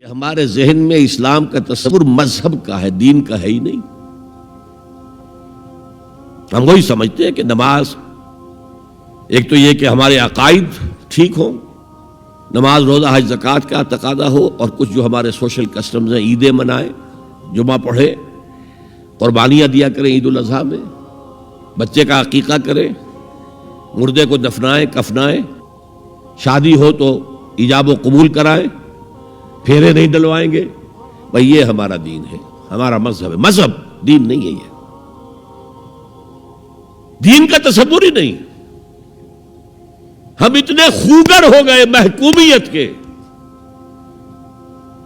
ہمارے ذہن میں اسلام کا تصور مذہب کا ہے، دین کا ہے ہی نہیں۔ ہم وہی سمجھتے ہیں کہ نماز، ایک تو یہ کہ ہمارے عقائد ٹھیک ہوں، نماز روزہ حج زکوٰۃ کا تقاضا ہو، اور کچھ جو ہمارے سوشل کسٹمز ہیں، عیدیں منائیں، جمعہ پڑھے، قربانیاں دیا کریں عید الاضحیٰ میں، بچے کا عقیقہ کریں، مردے کو دفنائیں کفنائیں، شادی ہو تو ایجاب و قبول کرائیں، پھیرے نہیں ڈلوائیں گے۔ بھئی یہ ہمارا دین ہے، ہمارا مذہب ہے۔ مذہب دین نہیں ہے، یہ دین کا تصور ہی نہیں۔ ہم اتنے خوگر ہو گئے محکومیت کے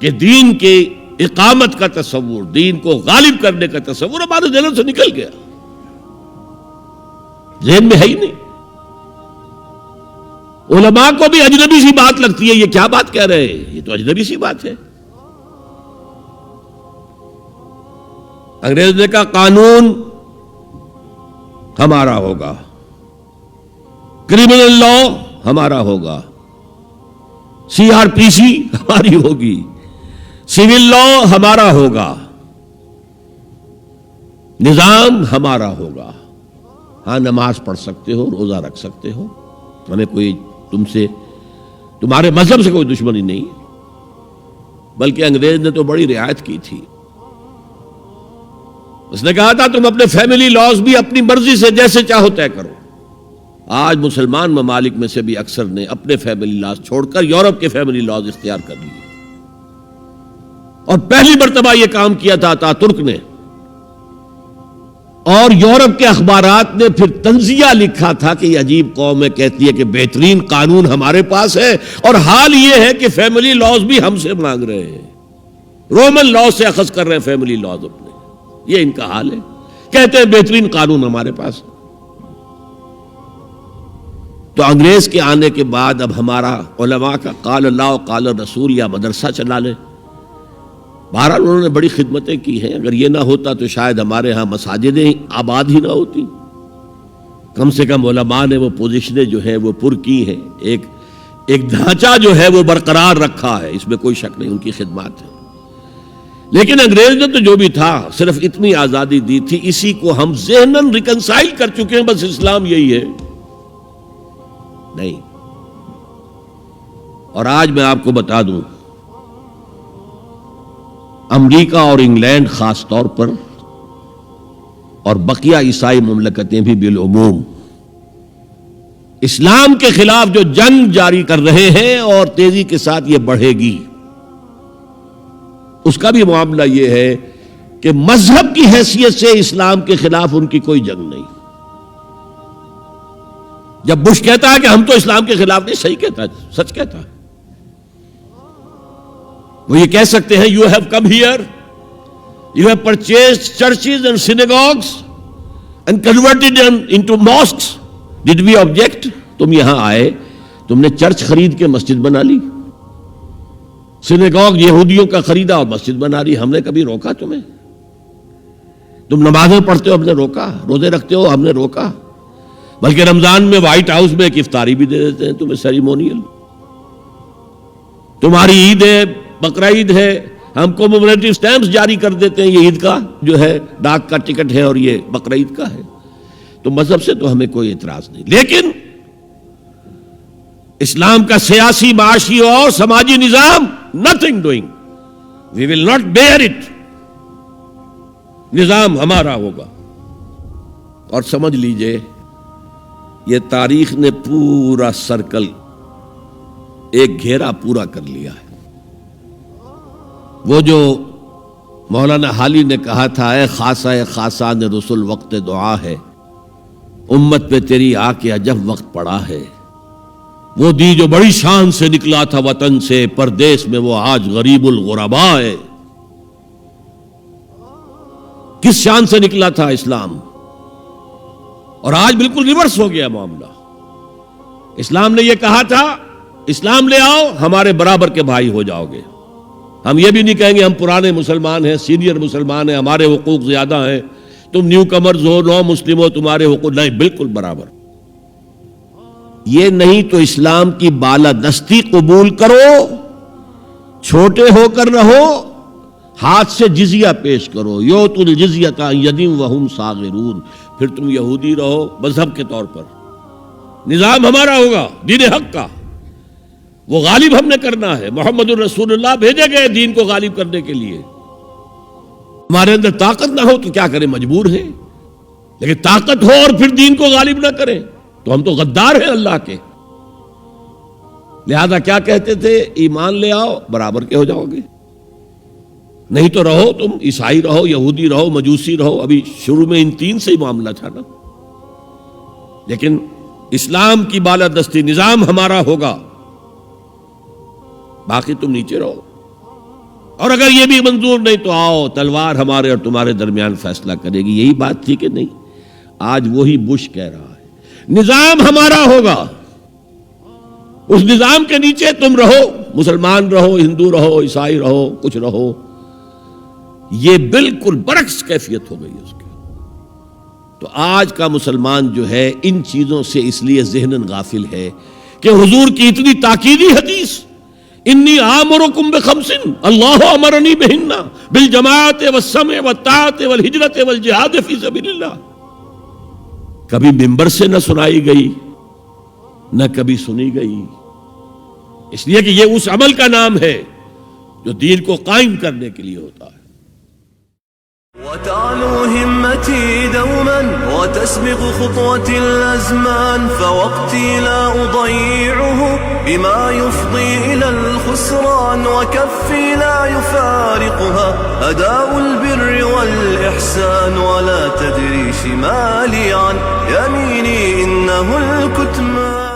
کہ دین کی اقامت کا تصور، دین کو غالب کرنے کا تصور ہمارے ذہن سے نکل گیا، ذہن میں ہے ہی نہیں۔ علماء کو بھی اجنبی سی بات لگتی ہے، یہ کیا بات کہہ رہے ہیں، یہ تو اجنبی سی بات ہے۔ انگریز نے کہا قانون ہمارا ہوگا، کرمنل لا ہمارا ہوگا، CRPC ہماری ہوگی، سول لا ہمارا ہوگا، نظام ہمارا ہوگا۔ ہاں نماز پڑھ سکتے ہو، روزہ رکھ سکتے ہو، ہمیں کوئی تمہارے مذہب سے کوئی دشمنی نہیں، بلکہ انگریز نے تو بڑی رعایت کی تھی۔ اس نے کہا تھا تم اپنے فیملی لاز بھی اپنی مرضی سے جیسے چاہو طے کرو۔ آج مسلمان ممالک میں سے بھی اکثر نے اپنے فیملی لاز چھوڑ کر یورپ کے فیملی لاز اختیار کر لیے، اور پہلی مرتبہ یہ کام کیا تھا اتاترک نے، اور یورپ کے اخبارات نے پھر تنزیہ لکھا تھا کہ یہ عجیب قوم ہے، کہتی ہے کہ بہترین قانون ہمارے پاس ہے، اور حال یہ ہے کہ فیملی لاز بھی ہم سے مانگ رہے ہیں، رومن لاز سے اخذ کر رہے ہیں فیملی لاز اپنے۔ یہ ان کا حال ہے، کہتے ہیں بہترین قانون ہمارے پاس۔ تو انگریز کے آنے کے بعد اب ہمارا علماء کا قال اللہ و قال رسول یا مدرسہ چلا لے۔ بہرحال انہوں نے بڑی خدمتیں کی ہیں، اگر یہ نہ ہوتا تو شاید ہمارے ہاں مساجدیں آباد ہی نہ ہوتی۔ کم سے کم علماء نے وہ پوزیشنیں جو ہیں وہ پر کی ہیں، ایک ڈھانچہ جو ہے وہ برقرار رکھا ہے، اس میں کوئی شک نہیں، ان کی خدمات ہے۔ لیکن انگریز نے تو جو بھی تھا صرف اتنی آزادی دی تھی، اسی کو ہم ذہناً ریکنسائل کر چکے ہیں، بس اسلام یہی ہے نہیں۔ اور آج میں آپ کو بتا دوں، امریکہ اور انگلینڈ خاص طور پر، اور بقیہ عیسائی مملکتیں بھی بالعموم، اسلام کے خلاف جو جنگ جاری کر رہے ہیں، اور تیزی کے ساتھ یہ بڑھے گی، اس کا بھی معاملہ یہ ہے کہ مذہب کی حیثیت سے اسلام کے خلاف ان کی کوئی جنگ نہیں۔ جب بش کہتا ہے کہ ہم تو اسلام کے خلاف نہیں، صحیح کہتا ہے، سچ کہتا ہے۔ وہ یہ کہہ سکتے ہیں you have come here, you have purchased churches and synagogues and converted into mosques, did we object? تم یہاں آئے، تم نے چرچ خرید کے مسجد بنا لی، سینیگوگ یہودیوں کا خریدا اور مسجد بنا لی، ہم نے کبھی روکا تمہیں؟ تم نمازیں پڑھتے ہو، ہم نے روکا؟ روزے رکھتے ہو، ہم نے روکا؟ بلکہ رمضان میں وائٹ ہاؤس میں ایک افطاری بھی دے دیتے ہیں تمہیں، سیریمونیل۔ تمہاری عید ہے، بقرہ عید ہے، ہم کو کمیموریٹو سٹیمپس جاری کر دیتے ہیں، یہ عید کا جو ہے ڈاک کا ٹکٹ ہے، اور یہ بقرہ عید کا ہے۔ تو مذہب سے تو ہمیں کوئی اعتراض نہیں، لیکن اسلام کا سیاسی، معاشی اور سماجی نظام nothing doing, we will not bear it، نظام ہمارا ہوگا۔ اور سمجھ لیجئے یہ تاریخ نے پورا سرکل، ایک گھیرا پورا کر لیا ہے۔ وہ جو مولانا حالی نے کہا تھا، اے خاصہ خاصان رسول وقت دعا ہے، امت پہ تیری آ کے عجب وقت پڑا ہے، وہ دی جو بڑی شان سے نکلا تھا وطن سے، پردیس میں وہ آج غریب الغرباء ہے۔ کس شان سے نکلا تھا اسلام، اور آج بالکل ریورس ہو گیا معاملہ۔ اسلام نے یہ کہا تھا اسلام لے آؤ، ہمارے برابر کے بھائی ہو جاؤ گے۔ ہم یہ بھی نہیں کہیں گے ہم پرانے مسلمان ہیں، سینئر مسلمان ہیں، ہمارے حقوق زیادہ ہیں، تم نیو کمرز ہو، نو مسلم ہو، تمہارے حقوق نہیں، بالکل برابر۔ یہ نہیں تو اسلام کی بالادستی قبول کرو، چھوٹے ہو کر رہو، ہاتھ سے جزیہ پیش کرو، یؤتوا الجزیۃ عن ید وہم صاغرون، پھر تم یہودی رہو مذہب کے طور پر، نظام ہمارا ہوگا دین حق کا، وہ غالب ہم نے کرنا ہے، محمد الرسول اللہ بھیجے گئے دین کو غالب کرنے کے لیے، ہمارے اندر طاقت نہ ہو تو کیا کریں، مجبور ہیں، لیکن طاقت ہو اور پھر دین کو غالب نہ کریں تو ہم تو غدار ہیں اللہ کے۔ لہذا کیا کہتے تھے، ایمان لے آؤ برابر کے ہو جاؤ گے، نہیں تو رہو تم عیسائی رہو، یہودی رہو، مجوسی رہو۔ ابھی شروع میں ان تین سے ہی معاملہ تھا نا، لیکن اسلام کی بالادستی، نظام ہمارا ہوگا، باقی تم نیچے رہو، اور اگر یہ بھی منظور نہیں تو آؤ تلوار ہمارے اور تمہارے درمیان فیصلہ کرے گی۔ یہی بات تھی کہ نہیں؟ آج وہی بش کہہ رہا ہے نظام ہمارا ہوگا، اس نظام کے نیچے تم رہو، مسلمان رہو، ہندو رہو، عیسائی رہو، کچھ رہو۔ یہ بالکل برعکس کیفیت ہو گئی اس کی۔ تو آج کا مسلمان جو ہے ان چیزوں سے اس لیے ذہناً غافل ہے کہ حضور کی اتنی تاکیدی حدیث، انی آمرکم بخمس اللہ امرنی بہن بالجماعت والسمع والطاعت والہجرت والجہاد فی سبیل اللہ، کبھی ممبر سے نہ سنائی گئی، نہ کبھی سنی گئی، اس لیے کہ یہ اس عمل کا نام ہے جو دین کو قائم کرنے کے لیے ہوتا ہے۔ وتعلو همتي دوما وتسبق خطوتي الأزمان، فوقتي لا أضيعه بما يفضي إلى الخسران، وكفي لا يفارقها أداء البر والإحسان، ولا تدري شمالي عن يميني إنه الكتمان.